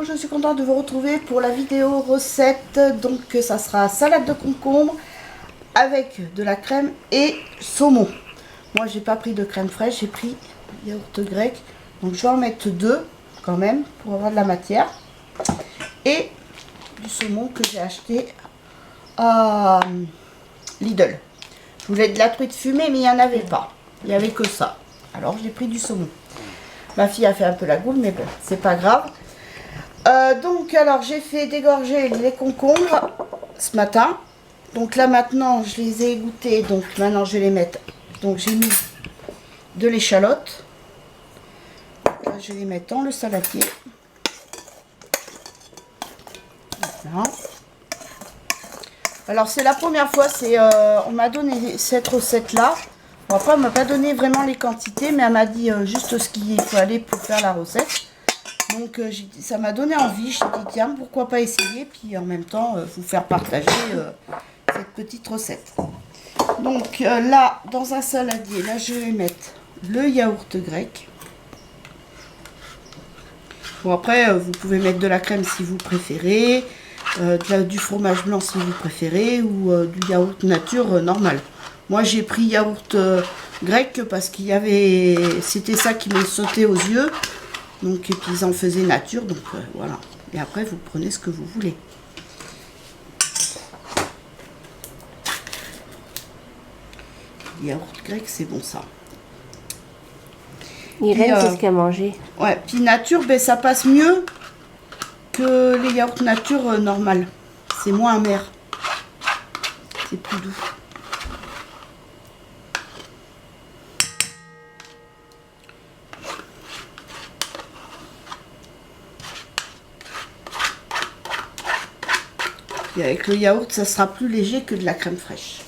je suis contente de vous retrouver pour la vidéo recette. Donc ça sera salade de concombre avec de la crème et saumon. Moi j'ai pas pris de crème fraîche, j'ai pris yaourt grec. Donc je vais en mettre deux quand même pour avoir de la matière. Et du saumon que j'ai acheté à Lidl. Je voulais de la truite fumée mais il n'y en avait pas. Il n'y avait que ça. Alors j'ai pris du saumon. Ma fille a fait un peu la goule mais bon, c'est pas grave. Donc alors j'ai fait dégorger les concombres ce matin. Donc là maintenant je les ai égouttés. Donc maintenant je vais les mettre. Donc j'ai mis de l'échalote. Là je vais les mettre dans le saladier. Voilà. Alors c'est la première fois, on m'a donné cette recette là. Bon, après elle m'a pas donné vraiment les quantités, mais elle m'a dit juste ce qu'il faut aller pour faire la recette. Donc ça m'a donné envie, je dit tiens pourquoi pas essayer, puis en même temps vous faire partager cette petite recette. Donc là dans un saladier, là je vais mettre le yaourt grec. Bon après vous pouvez mettre de la crème si vous préférez, du fromage blanc si vous préférez, ou du yaourt nature normal. Moi j'ai pris yaourt grec parce qu'il y avait, c'était ça qui m'a sauté aux yeux. Donc, et puis ils en faisaient nature, donc voilà. Et après, vous prenez ce que vous voulez. Yaourt grec, c'est bon ça. Irène, qu'est-ce qu'elle a mangé? Ouais, puis nature, ben, ça passe mieux que les yaourts nature normales. C'est moins amer. C'est plus doux. Et avec le yaourt, ça sera plus léger que de la crème fraîche.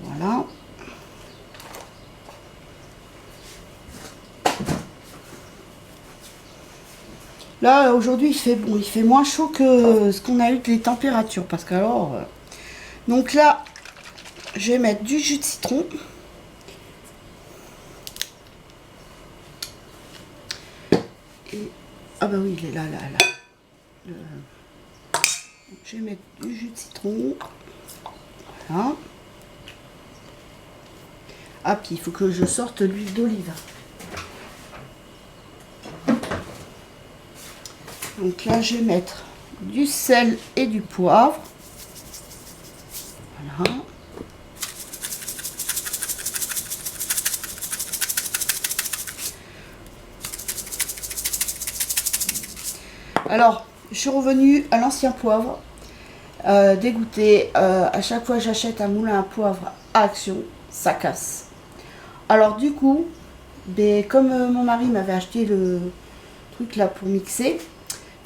Voilà. Là, aujourd'hui, il fait bon, il fait moins chaud que ce qu'on a eu de les températures. Parce qu'alors... Donc là, je vais mettre du jus de citron. Et... Ah bah oui, il est là. Je vais mettre du jus de citron. Voilà. Ah, puis il faut que je sorte l'huile d'olive. Donc là, je vais mettre du sel et du poivre. Voilà. Alors, je suis revenue à l'ancien poivre. Dégoûté. À chaque fois que j'achète un moulin à poivre à Action, ça casse. Alors du coup, ben, comme mon mari m'avait acheté le truc là pour mixer,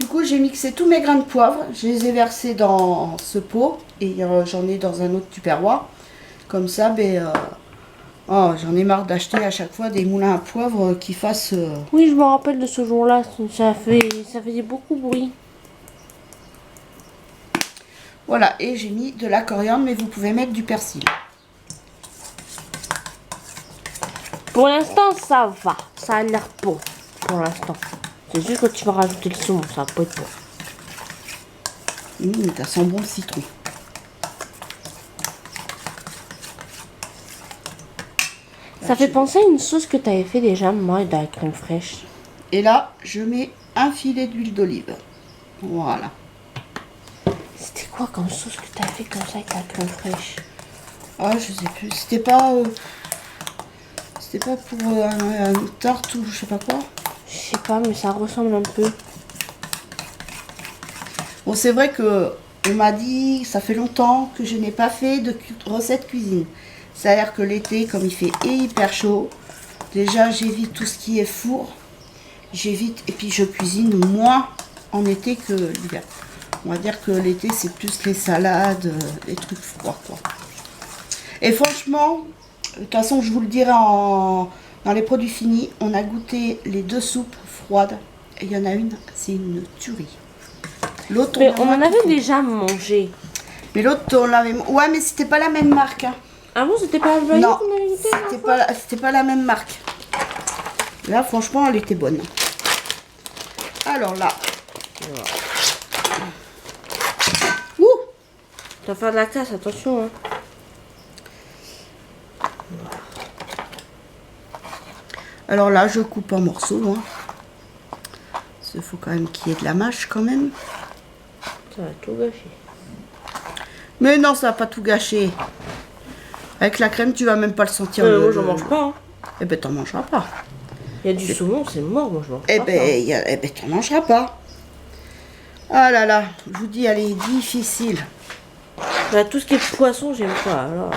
du coup j'ai mixé tous mes grains de poivre, je les ai versés dans ce pot et j'en ai dans un autre tupperware. Comme ça, ben, j'en ai marre d'acheter à chaque fois des moulins à poivre qui fassent... Oui, je me rappelle de ce jour-là, ça faisait beaucoup de bruit. Voilà, et j'ai mis de la coriandre, mais vous pouvez mettre du persil. Pour l'instant, ça va. Ça a l'air bon. Pour l'instant. C'est juste que tu vas rajouter le saumon, ça va pas être bon. Ça sent bon le citron. Ça fait penser à une sauce que tu avais fait déjà, moi, de la crème fraîche. Et là, je mets un filet d'huile d'olive. Voilà. C'était quoi comme sauce que tu as fait comme ça avec la crème fraîche? Ah, je sais plus. C'était pas pour une tarte ou je sais pas quoi. Je sais pas, mais ça ressemble un peu. Bon, c'est vrai que on m'a dit, ça fait longtemps que je n'ai pas fait de recette cuisine. Ça a l'air que l'été, comme il fait hyper chaud, déjà j'évite tout ce qui est four. J'évite, et puis je cuisine moins en été que l'hiver. On va dire que l'été, c'est plus les salades, les trucs froids, quoi. Et franchement, de toute façon, je vous le dirai dans les produits finis, on a goûté les deux soupes froides. Et il y en a une, c'est une tuerie. L'autre, on en avait déjà mangé. Mais l'autre, on l'avait... Ouais, mais c'était pas la même marque. Hein. Ah bon, c'était pas la même Non, c'était pas la même marque. Là, franchement, elle était bonne. Alors là. Ouh! Tu vas faire de la casse, attention. Hein. Alors là, je coupe en morceaux. Hein. Il faut quand même qu'il y ait de la mâche quand même. Ça va tout gâcher. Mais non, ça va pas tout gâcher. Avec la crème, tu vas même pas le sentir. Moi, j'en mange pas. Hein. Eh ben, t'en mangeras pas. Il y a du saumon, c'est mort, moi je mange Eh pas. ben, t'en mangeras pas. Ah là là, je vous dis, elle est difficile. Bah, tout ce qui est poisson, j'aime pas. Alors.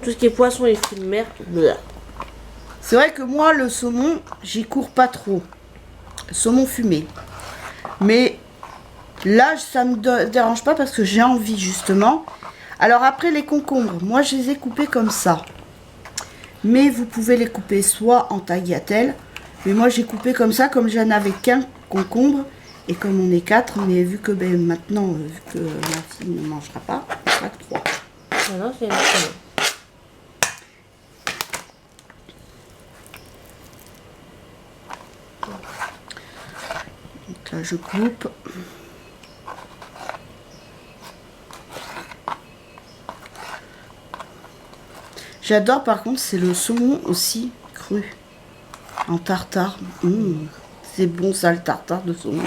Tout ce qui est poisson et fruits de mer, bleh. C'est vrai que moi, le saumon, j'y cours pas trop. Saumon fumé. Mais là, ça me dérange pas parce que j'ai envie, justement. Alors après, les concombres, moi, je les ai coupés comme ça. Mais vous pouvez les couper soit en tagliatelle. Mais moi, j'ai coupé comme ça, comme j'en avais qu'un concombre. Et comme on est 4, mais vu que maintenant, vu que ma fille ne mangera pas, on sera que 3. Ah non, c'est une saumon. Donc là, je coupe. J'adore par contre, c'est le saumon aussi cru. En tartare. C'est bon ça, le tartare de saumon.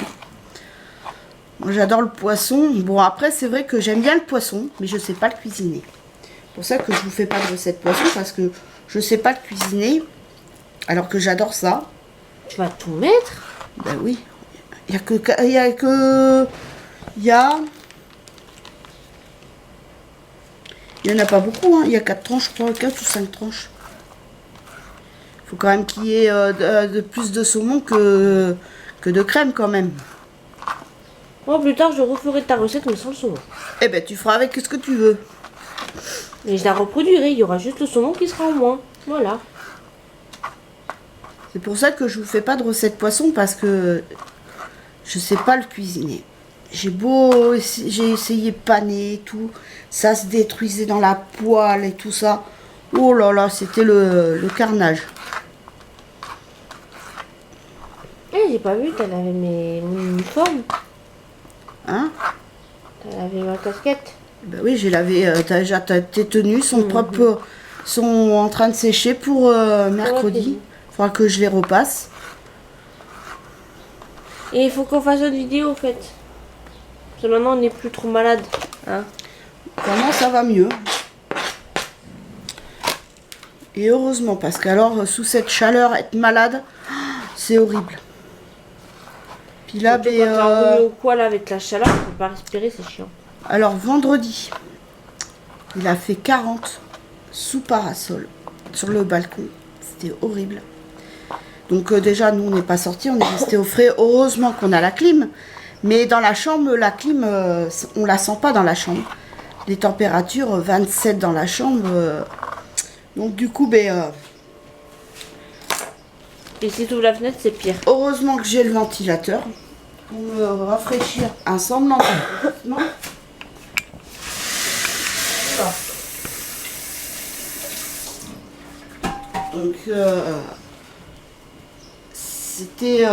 Moi j'adore le poisson. Bon après c'est vrai que j'aime bien le poisson, mais je sais pas le cuisiner. C'est pour ça que je vous fais pas de recette poisson, parce que je sais pas le cuisiner. Alors que j'adore ça. Tu vas tout mettre? Ben oui. Il n'y en a pas beaucoup, hein. Il y a 4 tranches, je crois, 4 ou 5 tranches. Il faut quand même qu'il y ait de plus de saumon que de crème quand même. Moi plus tard je referai ta recette mais sans le saumon. Eh ben tu feras avec ce que tu veux. Et je la reproduirai, il y aura juste le saumon qui sera en moins. Voilà. C'est pour ça que je vous fais pas de recette poisson, parce que je sais pas le cuisiner. J'ai essayé pané et tout, ça se détruisait dans la poêle et tout ça. Oh là là, c'était le carnage. Eh, j'ai pas vu, t'as lavé mon uniforme. Hein? T'as lavé ma casquette. Ben oui, j'ai lavé. Tes tenues sont propres, sont en train de sécher pour mercredi. Il faudra que je les repasse. Et il faut qu'on fasse une vidéo en fait. Parce que maintenant on n'est plus trop malade. Hein? Vraiment, ça va mieux. Et heureusement, parce qu'alors, sous cette chaleur, être malade, c'est horrible. Puis là, Surtout quand t'es enrhumé ou quoi là avec la chaleur, on peut pas respirer, c'est chiant. alors vendredi, il a fait 40 sous parasol sur le balcon. C'était horrible. Donc déjà, nous, on n'est pas sortis, on est resté au frais. Heureusement qu'on a la clim. Mais dans la chambre, la clim, on la sent pas dans la chambre. Les températures, 27 dans la chambre. Donc du coup, Et si tu ouvres la fenêtre, c'est pire. heureusement que j'ai le ventilateur pour me rafraîchir un semblant. Non. Donc c'était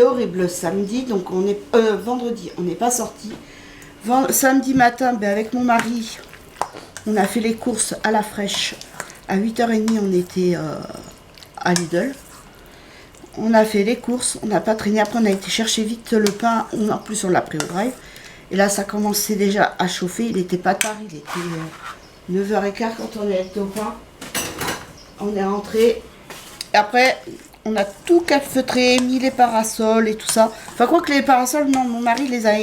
horrible le samedi. Donc on est vendredi, on n'est pas sorti. Samedi matin, avec mon mari, on a fait les courses à la fraîche. À 8h30, on était à Lidl. On a fait les courses, on n'a pas traîné. Après, on a été chercher vite le pain. En plus, on l'a pris au drive. Et là, ça commençait déjà à chauffer. Il n'était pas tard, il était 9h15 quand on est été au pain. On est rentré. Et après, on a tout calfeutré, mis les parasols et tout ça. Enfin, quoi que les parasols, non, mon mari les a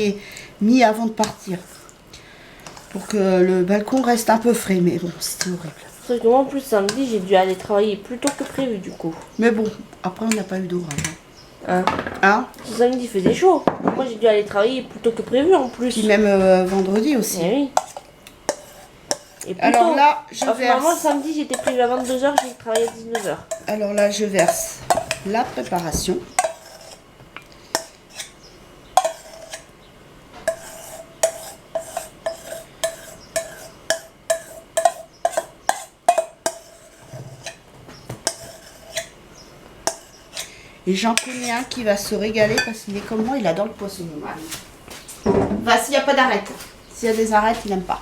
mis avant de partir. Pour que le balcon reste un peu frais. Mais bon, c'était horrible. Sauf que moi en plus samedi j'ai dû aller travailler plus tôt que prévu du coup. Mais bon, après on n'a pas eu d'orage. Hein? Hein? Ce samedi il faisait chaud. Moi j'ai dû aller travailler plus tôt que prévu en plus. Puis même vendredi aussi. Eh oui. Et plus Alors tôt. là, je Enfin, verse. moi samedi j'étais prévu à 22h, j'ai travaillé à 19h. Alors là, je verse la préparation. Et j'en connais un qui va se régaler parce qu'il est comme moi, il adore le poisson, mon mari. Enfin, s'il n'y a pas d'arête. S'il y a des arêtes, il n'aime pas.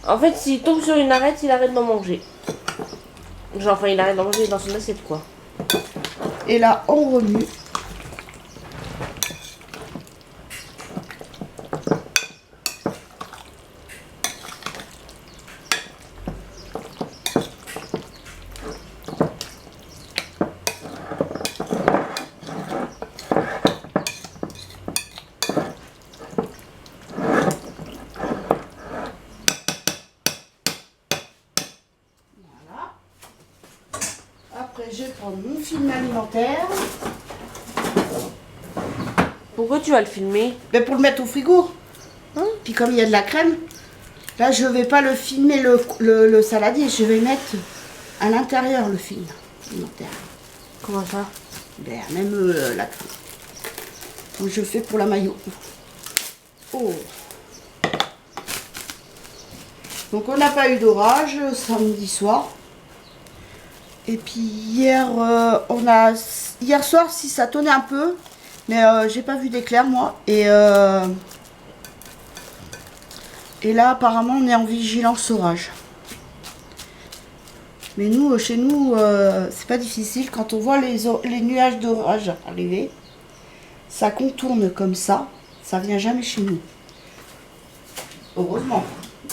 En fait, s'il tombe sur une arête, il arrête d'en manger. Genre, enfin, il arrête d'en manger dans son assiette, quoi. Et là, on remue. Après, je vais prendre mon film alimentaire. Pourquoi tu vas le filmer? Ben pour le mettre au frigo. Puis comme il y a de la crème, là, je vais pas le filmer le saladier. Je vais mettre à l'intérieur le film alimentaire. Comment ça? Ben, même la crème. Donc, je fais pour la mayo. Oh. Donc, on n'a pas eu d'orage samedi soir. Et puis hier, hier soir, si ça tonnait un peu, mais j'ai pas vu d'éclair moi. Et là, apparemment, on est en vigilance orage. Mais nous, chez nous, c'est pas difficile. Quand on voit les nuages d'orage arriver, ça contourne comme ça vient jamais chez nous. Heureusement.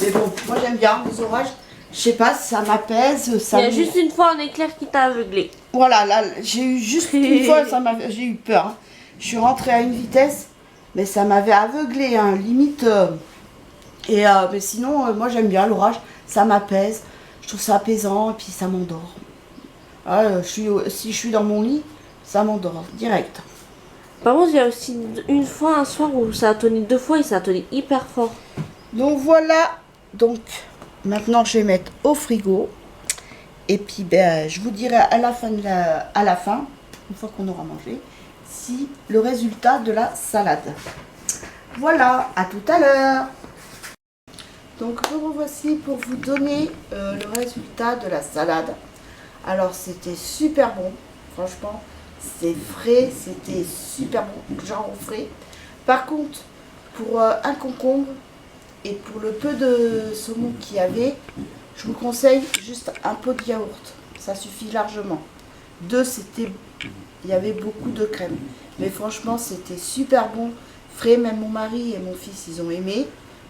Mais bon, moi j'aime bien les orages. Je sais pas, ça m'apaise. Il y a juste une fois un éclair qui t'a aveuglé. Voilà, là, j'ai eu juste une fois, j'ai eu peur. Hein. Je suis rentrée à une vitesse, mais ça m'avait aveuglé, hein, limite. Mais sinon, moi j'aime bien l'orage, ça m'apaise. Je trouve ça apaisant et puis ça m'endort. Si je suis dans mon lit, ça m'endort direct. Par contre, il y a aussi une fois, un soir où ça a tonné 2 fois et ça a tonné hyper fort. Donc voilà, donc maintenant je vais mettre au frigo. Et puis ben, je vous dirai à la fin, une fois qu'on aura mangé, si le résultat de la salade. Voilà, à tout à l'heure. Donc me revoici pour vous donner le résultat de la salade. Alors c'était super bon, franchement, c'est frais, c'était super bon, genre frais. Par contre, pour un concombre et pour le peu de saumon qu'il y avait, je vous conseille juste un pot de yaourt, ça suffit largement. Il y avait beaucoup de crème, mais franchement c'était super bon, frais, même mon mari et mon fils ils ont aimé.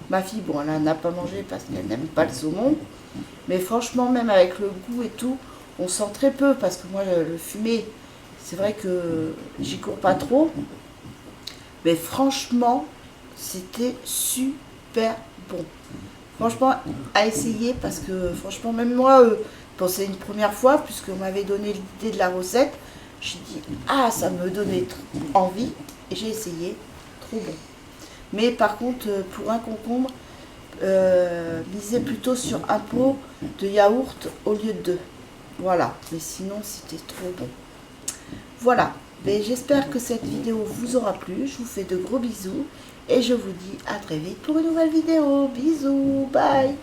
Ma fille, bon, elle n'a pas mangé parce qu'elle n'aime pas le saumon, mais franchement même avec le goût et tout, on sent très peu parce que moi le fumé, c'est vrai que j'y cours pas trop, mais franchement c'était super bon. Franchement, à essayer parce que franchement, même moi, bon, c'est une première fois puisqu'on m'avait donné l'idée de la recette. J'ai dit, ah, ça me donnait envie et j'ai essayé. Trop bon. Mais par contre, pour un concombre, misez plutôt sur un pot de yaourt au lieu de 2. Voilà. Mais sinon, c'était trop bon. Voilà. J'espère que cette vidéo vous aura plu. Je vous fais de gros bisous. Et je vous dis à très vite pour une nouvelle vidéo. Bisous, bye.